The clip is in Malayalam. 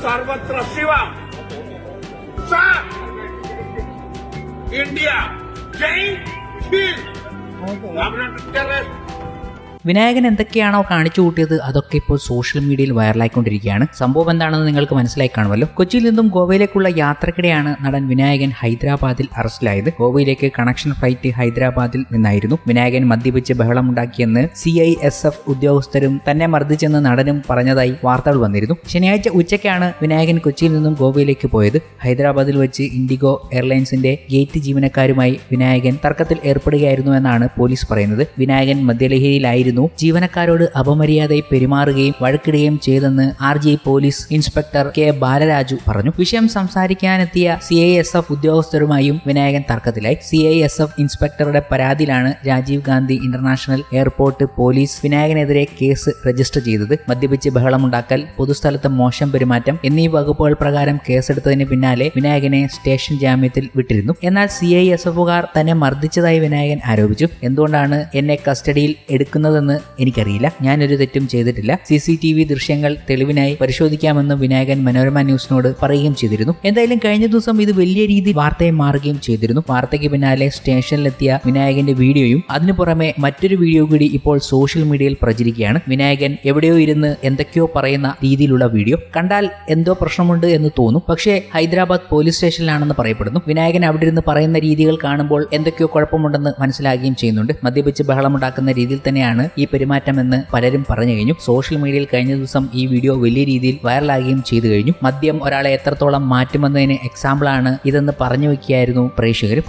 सर्वत्र शिवा इंडिया जय हिंद। വിനായകൻ എന്തൊക്കെയാണോ കാണിച്ചു കൂട്ടിയത് അതൊക്കെ ഇപ്പോൾ സോഷ്യൽ മീഡിയയിൽ വൈറലായിക്കൊണ്ടിരിക്കുകയാണ്. സംഭവം എന്താണെന്ന് നിങ്ങൾക്ക് മനസ്സിലായി കാണുമല്ലോ. കൊച്ചിയിൽ നിന്നും ഗോവയിലേക്കുള്ള യാത്രക്കിടെയാണ് നടൻ വിനായകൻ ഹൈദരാബാദിൽ അറസ്റ്റിലായത്. ഗോവയിലേക്ക് കണക്ഷൻ ഫ്ലൈറ്റ് ഹൈദരാബാദിൽ നിന്നായിരുന്നു. വിനായകൻ മദ്യപിച്ച് ബഹളമുണ്ടാക്കിയെന്ന് CISF ഉദ്യോഗസ്ഥരും തന്നെ മർദ്ദിച്ചെന്ന് നടനും പറഞ്ഞതായി വാർത്തകൾ വന്നിരുന്നു. ശനിയാഴ്ച ഉച്ചയ്ക്കാണ് വിനായകൻ കൊച്ചിയിൽ നിന്നും ഗോവയിലേക്ക് പോയത്. ഹൈദരാബാദിൽ വെച്ച് ഇൻഡിഗോ എയർലൈൻസിന്റെ ഗേറ്റ് ജീവനക്കാരുമായി വിനായകൻ തർക്കത്തിൽ ഏർപ്പെടുകയായിരുന്നു എന്നാണ് പോലീസ് പറയുന്നത്. വിനായകൻ മദ്യലഹരിയിലായിരുന്നു. ജീവനക്കാരോട് അപമര്യാദയായി പെരുമാറുകയും വഴക്കിടുകയും ചെയ്തെന്ന് RJ police inspector K Balaraju പറഞ്ഞു. വിഷയം സംസാരിക്കാനെത്തിയ CISF ഉദ്യോഗസ്ഥരുമായും വിനായകൻ തർക്കത്തിലായി. CISF ഇൻസ്പെക്ടറുടെ പരാതിയിലാണ് Rajiv Gandhi International Airport police വിനായകനെതിരെ കേസ് രജിസ്റ്റർ ചെയ്തത്. മദ്യപിച്ച് ബഹളമുണ്ടാക്കൽ, പൊതുസ്ഥലത്ത് മോശം പെരുമാറ്റം എന്നീ വകുപ്പുകൾ പ്രകാരം കേസെടുത്തതിന് പിന്നാലെ വിനായകനെ സ്റ്റേഷൻ ജാമ്യത്തിൽ വിട്ടിരുന്നു. എന്നാൽ CISFുകാർ തന്നെ മർദ്ദിച്ചതായി വിനായകൻ ആരോപിച്ചു. എന്തുകൊണ്ടാണ് എന്നെ കസ്റ്റഡിയിൽ എടുക്കുന്നതെന്ന് എനിക്കറിയില്ല. ഞാനൊരു തെറ്റും ചെയ്തിട്ടില്ല. CCTV ദൃശ്യങ്ങൾ തെളിവിനായി പരിശോധിക്കാമെന്ന് വിനായകൻ മനോരമ ന്യൂസിനോട് പറയുകയും ചെയ്തിരുന്നു. എന്തായാലും കഴിഞ്ഞ ദിവസം ഇത് വലിയ രീതിയിൽ വാർത്തയായി മാറുകയും ചെയ്തിരുന്നു. വാർത്തയ്ക്ക് പിന്നാലെ സ്റ്റേഷനിലെത്തിയ വിനായകന്റെ വീഡിയോയും അതിനു പുറമെ മറ്റൊരു വീഡിയോ കൂടി ഇപ്പോൾ സോഷ്യൽ മീഡിയയിൽ പ്രചരിക്കുകയാണ്. വിനായകൻ എവിടെയോ ഇരുന്ന് എന്തൊക്കെയോ പറയുന്ന രീതിയിലുള്ള വീഡിയോ കണ്ടാൽ എന്തോ പ്രശ്നമുണ്ട് എന്ന് തോന്നും. പക്ഷേ ഹൈദരാബാദ് പോലീസ് സ്റ്റേഷനിലാണെന്ന് പറയപ്പെടുന്നു. വിനായകൻ അവിടെ ഇരുന്ന് പറയുന്ന രീതികൾ കാണുമ്പോൾ എന്തൊക്കെയോ കുഴപ്പമുണ്ടെന്ന് മനസ്സിലാകുകയും ചെയ്യുന്നുണ്ട്. മദ്യപിച്ച് ബഹളമുണ്ടാക്കുന്ന രീതിയിൽ തന്നെയാണ് ഈ പെരുമാറ്റമെന്ന് പലരും പറഞ്ഞു കഴിഞ്ഞു. സോഷ്യൽ മീഡിയയിൽ കഴിഞ്ഞ ദിവസം ഈ വീഡിയോ വലിയ രീതിയിൽ വൈറലാകുകയും ചെയ്തു കഴിഞ്ഞു. മദ്യം ഒരാളെ എത്രത്തോളം മാറ്റുമെന്നതിന് എക്സാമ്പിളാണ് ഇതെന്ന് പറഞ്ഞു വയ്ക്കുകയായിരുന്നു പ്രേക്ഷകരും.